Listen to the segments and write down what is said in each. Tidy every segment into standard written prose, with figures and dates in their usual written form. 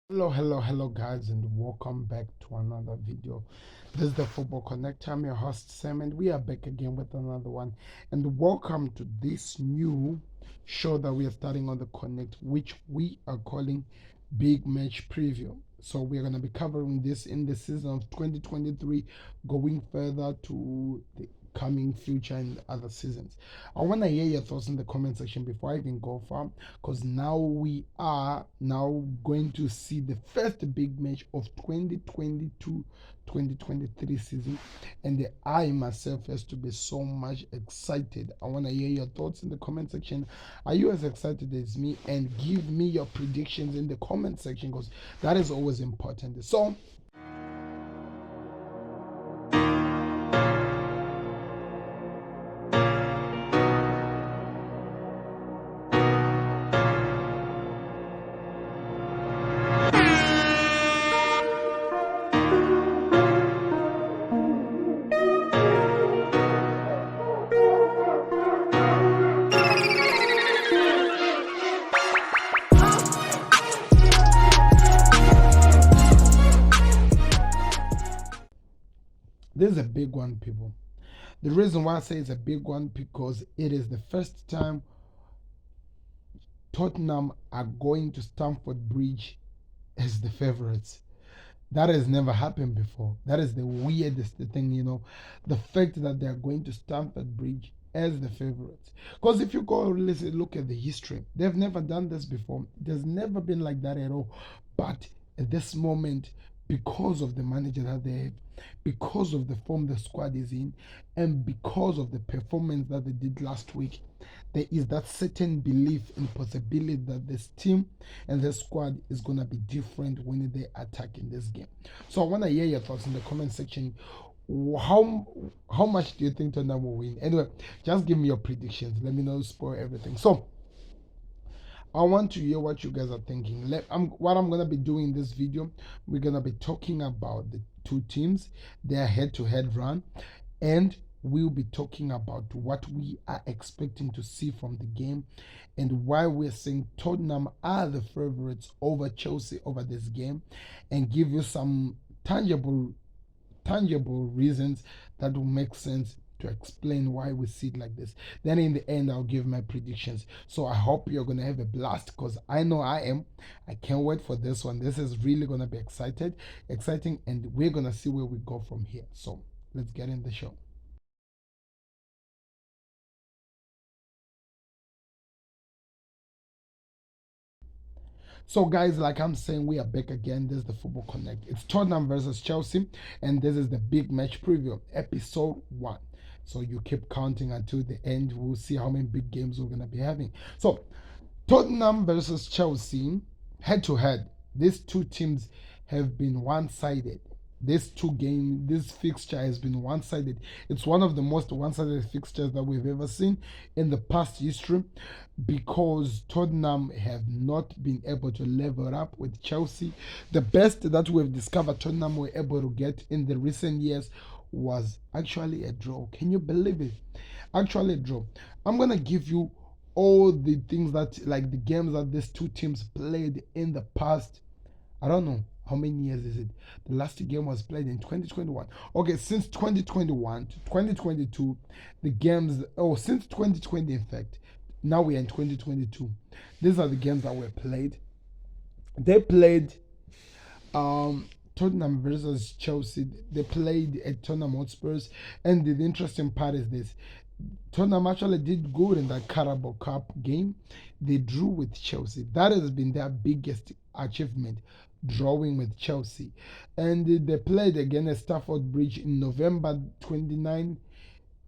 Hello, guys, and welcome back to another video. This is the Football Connect. I'm your host, Sam, and we are back again with another one. And welcome to this new show that we are starting on the Connect, which we are calling Big Match Preview. So, we are going to be covering this in the season of 2023, going further to the coming future and other seasons. I want to hear your thoughts in the comment section before I even go far, because now we are now going to see the first big match of 2022-2023 season, and I myself has to be so much excited. I want to hear your thoughts in the comment section. Are you as excited as me? And give me your predictions in the comment section, because that is always important. So this is a big one, people. The reason why I say it's a big one, because it is the first time Tottenham are going to Stamford Bridge as the favorites. That has never happened before. That is the weirdest thing. The fact that they are going to Stamford Bridge as the favorites. Because if you go look at the history, they've never done this before. There's never been like that at all. But at this moment, because of the manager that they have, because of the form the squad is in, and because of the performance that they did last week, there is that certain belief and possibility that this team and this squad is going to be different when they attack in this game. So I want to hear your thoughts in the comment section. How much do you think Tottenham will win? Anyway, just give me your predictions. Let me know, spoil everything. So I want to hear what you guys are thinking. What I'm gonna be doing in this video, we're gonna be talking about the two teams, their head-to-head run, and we'll be talking about what we are expecting to see from the game and why we're saying Tottenham are the favorites over Chelsea over this game, and give you some tangible reasons that will make sense to explain why we see it like this. Then in the end, I'll give my predictions. So I hope you're gonna have a blast, because I know I am. I can't wait for this one. This is really gonna be exciting, and we're gonna see where we go from here. So let's get in the show. So, guys, like I'm saying, we are back again. This is the Football Connect. It's Tottenham versus Chelsea, and this is the big match preview, episode 1. So, you keep counting until the end. We'll see how many big games we're going to be having. So, Tottenham versus Chelsea, head to head. These two teams have been one sided. This fixture has been one sided. It's one of the most one sided fixtures that we've ever seen in the past history, because Tottenham have not been able to level up with Chelsea. The best that we've discovered Tottenham were able to get in the recent years was actually a draw. Can you believe it? Actually, a draw. I'm going to give you all the things that, like the games that these two teams played in the past. I don't know how many years is it. The last game was played in 2021. Okay, since 2021 to 2022, the games, since 2020, in fact, now we're in 2022. These are the games that were played. They played Tottenham versus Chelsea. They played at Tottenham Hotspurs, and the interesting part is this: Tottenham actually did good in that Carabao Cup game. They drew with Chelsea. That has been their biggest achievement, drawing with Chelsea. And they played again at Stamford Bridge in November 29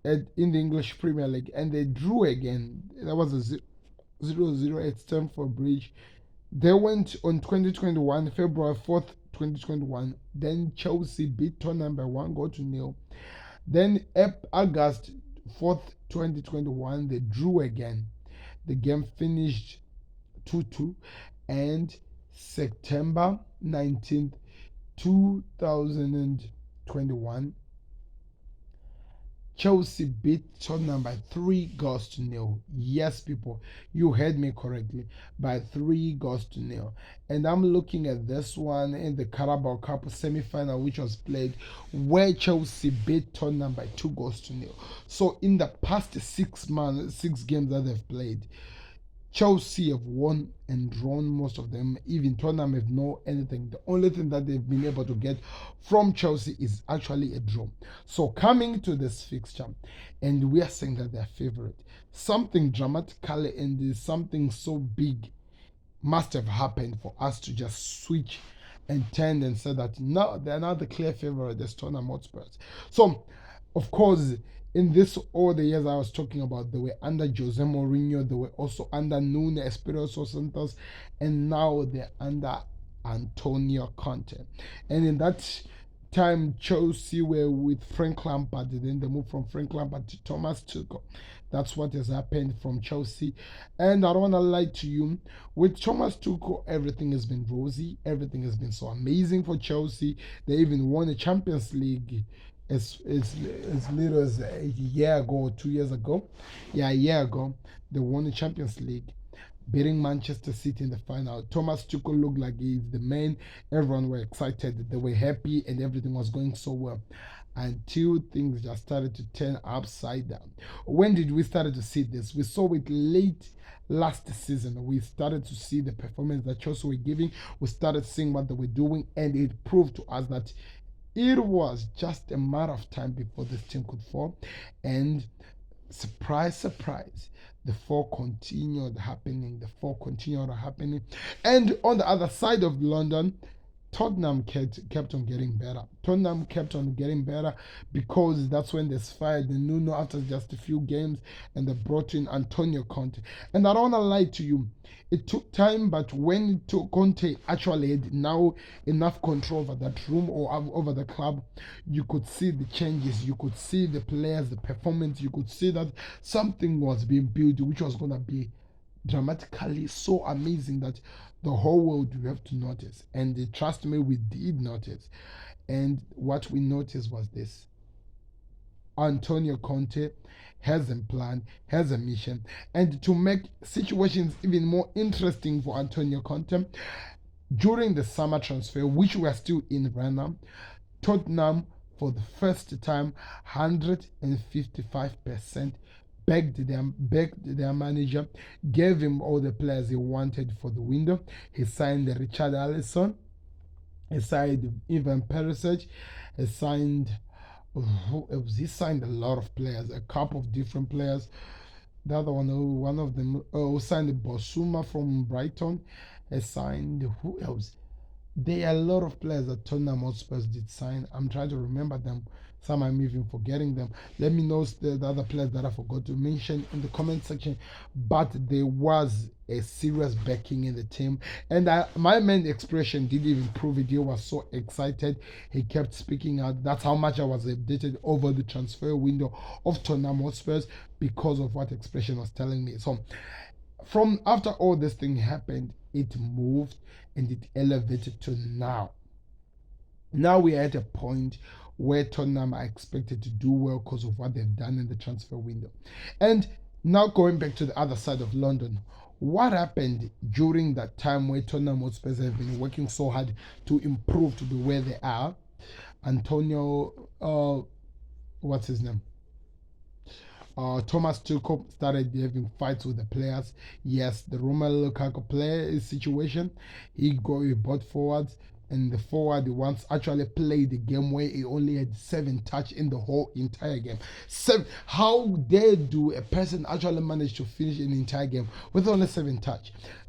in the English Premier League, and they drew again. That was a 0-0 at Stamford Bridge. They went on 2021, February 4th, 2021. Then Chelsea beat Tottenham by 1-0. Then August 4th, 2021, they drew again. The game finished 2-2. And September 19th, 2021, Chelsea beat Tottenham by 3 goals to 0. Yes, people, you heard me correctly. By 3 goals to 0. And I'm looking at this one in the Carabao Cup semi-final, which was played, where Chelsea beat Tottenham by 2 goals to 0. So in the past 6 months, 6 games that they've played, Chelsea have won and drawn most of them. Even Tottenham have no anything. The only thing that they've been able to get from Chelsea is actually a draw. So coming to this fixture, and we are saying that they're favorite. Something dramatically and something so big must have happened for us to just switch and turn and say that no, they're not the clear favorite, the Tottenham Hotspurs. So, of course, in this all the years I was talking about, they were under Jose Mourinho, they were also under Nuno Espirito Santos, and now they're under Antonio Conte. And in that time, Chelsea were with Frank Lampard, then they moved from Frank Lampard to Thomas Tuchel. That's what has happened from Chelsea. And I don't want to lie to you, with Thomas Tuchel, everything has been rosy. Everything has been so amazing for Chelsea. They even won the Champions League as little as a year ago or 2 years ago. Yeah, a year ago, they won the Champions League, beating Manchester City in the final. Thomas Tuchel looked like he's the man. Everyone were excited. They were happy and everything was going so well until things just started to turn upside down. When did we start to see this? We saw it late last season. We started to see the performance that Chelsea were giving. We started seeing what they were doing, and it proved to us that it was just a matter of time before this team could fall. And surprise, surprise, the fall continued happening. The fall continued happening. And on the other side of London, Tottenham kept on getting better. Tottenham kept on getting better because that's when they fired the Nuno after just a few games and they brought in Antonio Conte. And I don't want to lie to you, it took time, but when Conte actually had now enough control over that room or over the club, you could see the changes, you could see the players, the performance, you could see that something was being built which was going to be dramatically so amazing that the whole world will have to notice. And trust me, we did notice. And what we noticed was this: Antonio Conte has a plan, has a mission. And to make situations even more interesting for Antonio Conte, during the summer transfer, which we are still in right now, Tottenham, for the first time, 155% begged their manager, gave him all the players he wanted for the window. He signed Richard Allison, he signed Ivan Perisic, he signed he signed a lot of players, a couple of different players. The other one of them, who signed Bosuma from Brighton. He signed, who else? There are a lot of players that Tottenham Hotspur did sign. I'm trying to remember them. Some I'm even forgetting them. Let me know the other players that I forgot to mention in the comment section. But there was a serious backing in the team. And my main expression didn't even prove it. He was so excited. He kept speaking out. That's how much I was updated over the transfer window of Tottenham Hotspur because of what expression was telling me. So from after all this thing happened, it moved and it elevated to now. Now we are at a point where Tottenham are expected to do well because of what they've done in the transfer window. And now going back to the other side of London, what happened during that time where Tottenham Hotspur have been working so hard to improve to be where they are? Antonio, what's his name? Thomas Tuchel started having fights with the players. Yes, the Romelu Lukaku player situation, he brought forwards, and the forward once actually played the game where he only had 7 touch in the whole entire game. How dare do a person actually manage to finish an entire game with only 7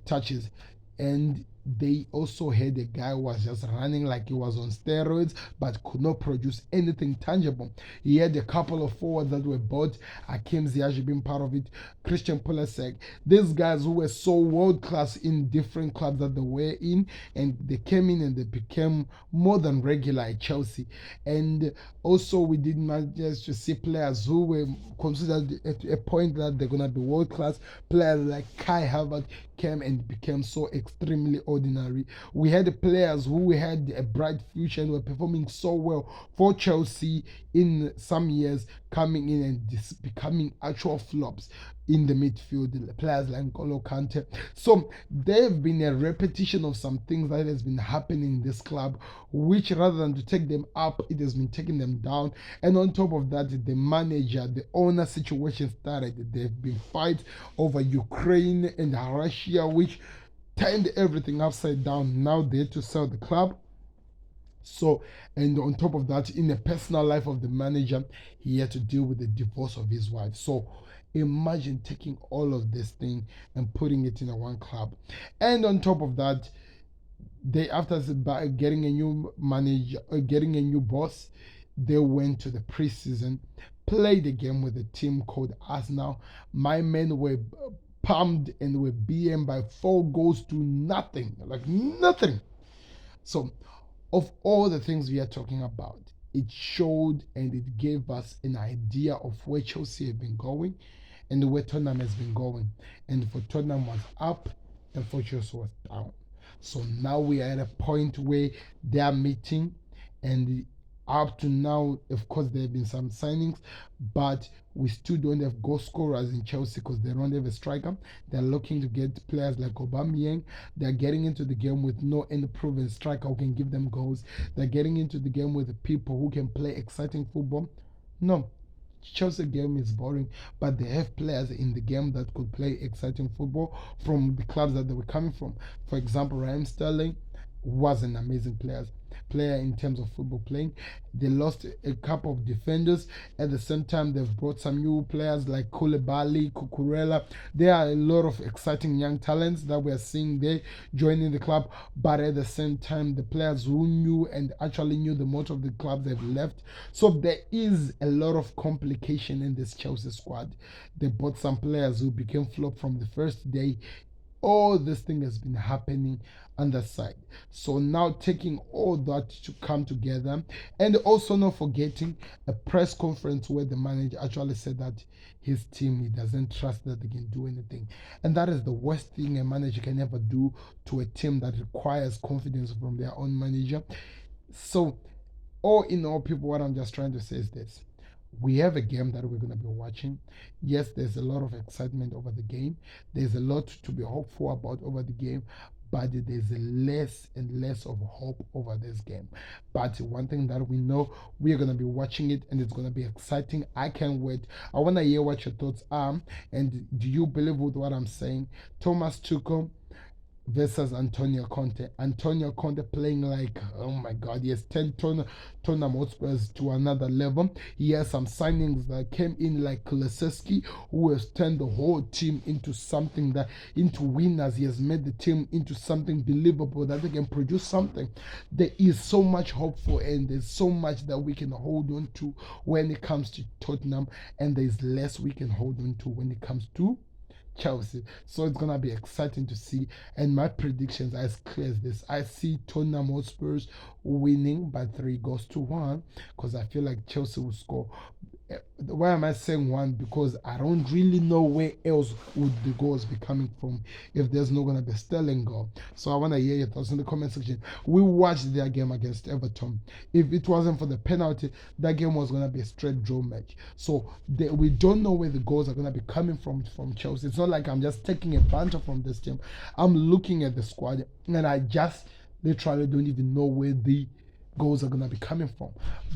touches? And they also had a guy who was just running like he was on steroids but could not produce anything tangible. He had a couple of forwards that were bought, Hakim Ziyech being part of it, Christian Pulisic. These guys who were so world class in different clubs that they were in, and they came in and they became more than regular at Chelsea. And also we did manage to see players who were considered at a point that they're going to be world class. Players like Kai Havertz came and became so extremely ordinary. We had players who had a bright future and were performing so well for Chelsea in some years, coming in and becoming actual flops in the midfield, players like N'Golo Kante. So there have been a repetition of some things that has been happening in this club, which rather than to take them up, it has been taking them down. And on top of that, the manager, the owner situation started. There have been fights over Ukraine and Russia, which turned everything upside down. Now they had to sell the club. So, and on top of that, in the personal life of the manager, he had to deal with the divorce of his wife. So, imagine taking all of this thing and putting it in a one club. And on top of that, they after getting a new manager, getting a new boss, they went to the preseason, played a game with a team called Arsenal. My men were pumped and were beaten by 4 goals to nothing, like nothing. So, of all the things we are talking about, it showed and it gave us an idea of where Chelsea have been going and where Tottenham has been going. And for Tottenham was up and for Chelsea was down. So now we are at a point where they are meeting, and up to now, of course, there have been some signings, but we still don't have goal scorers in Chelsea because they don't have a striker. They're looking to get players like Aubameyang. They're getting into the game with no any proven striker who can give them goals. They're getting into the game with people who can play exciting football. No, Chelsea game is boring, but they have players in the game that could play exciting football from the clubs that they were coming from. For example, Raheem Sterling was an amazing player in terms of football playing. They lost a couple of defenders. At the same time, they've brought some new players like Koulibaly, Cucurella. There are a lot of exciting young talents that we're seeing there joining the club. But at the same time, the players who knew and actually knew the motto of the club, they've left. So there is a lot of complication in this Chelsea squad. They bought some players who became flop from the first day. All this thing has been happening on the side. So now taking all that to come together, and also not forgetting a press conference where the manager actually said that his team, he doesn't trust that they can do anything. And that is the worst thing a manager can ever do to a team that requires confidence from their own manager. So all in all, people, what I'm just trying to say is this: we have a game that we're going to be watching. Yes, there's a lot of excitement over the game. There's a lot to be hopeful about over the game, but there's less and less of hope over this game. But one thing that we know, we're going to be watching it and it's going to be exciting. I can't wait. I want to hear what your thoughts are. And do you believe with what I'm saying? Thomas Tuchel versus Antonio Conte. Antonio Conte playing like, oh my God, he has 10 Tottenham Hotspurs to another level. He has some signings that came in like Kulusevski, who has turned the whole team into something into winners. He has made the team into something believable that they can produce something. There is so much hopeful and there's so much that we can hold on to when it comes to Tottenham, and there's less we can hold on to when it comes to Chelsea. So it's gonna be exciting to see. And my predictions are as clear as this. I see Tottenham Hotspurs winning by 3 goals to 1 because I feel like Chelsea will score. Why am I saying 1? Because I don't really know where else would the goals be coming from if there's not gonna be Sterling goal. So I wanna hear your thoughts in the comment section. We watched their game against Everton. If it wasn't for the penalty, that game was gonna be a straight draw match. So we don't know where the goals are gonna be coming from Chelsea. It's not like I'm just taking a banter from this team. I'm looking at the squad and I just literally don't even know where the goals are going to be coming from.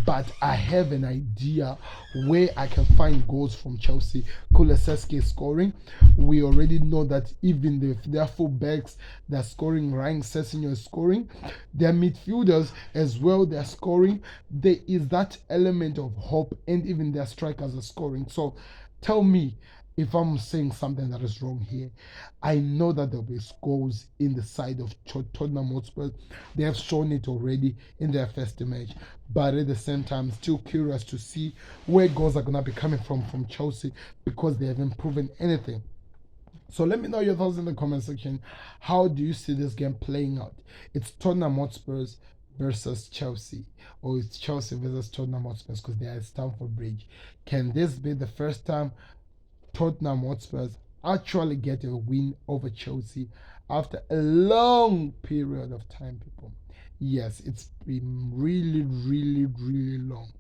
But I have an idea where I can find goals from Chelsea. Kulusevski is scoring. We already know that even their full backs, they're scoring. Ryan Sessegnon is scoring. Their midfielders as well, they're scoring. There is that element of hope, and even their strikers are scoring. So tell me if I'm saying something that is wrong here. I know that there'll be goals in the side of Tottenham Hotspur. They have shown it already in their first match, but at the same time, still curious to see where goals are gonna be coming from Chelsea because they haven't proven anything. So let me know your thoughts in the comment section. How do you see this game playing out? It's Tottenham Hotspurs versus Chelsea, or it's Chelsea versus Tottenham Hotspurs because they are at Stamford Bridge. Can this be the first time Tottenham Hotspurs actually get a win over Chelsea after a long period of time, people. Yes, it's been really, really, really long.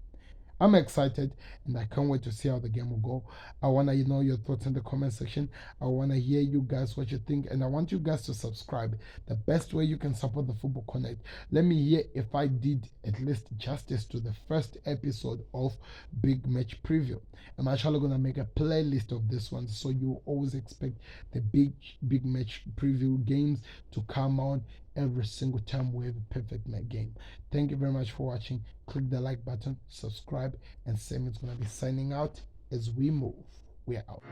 I'm excited and I can't wait to see how the game will go. I want to know your thoughts in the comment section. I want to hear you guys what you think, and I want you guys to subscribe. The best way you can support the Football Connect. Let me hear if I did at least justice to the first episode of Big Match Preview. I'm actually going to make a playlist of this one, so you always expect the big match preview games to come on every single time we have a perfect game. Thank you very much for watching. Click the like button, subscribe, and Sam is going to be signing out as we move. We're out.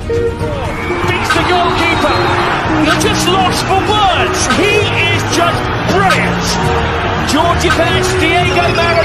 Beats the goalkeeper. You're just lost for words. He is just brilliant. Georgie Best, Diego Maradona.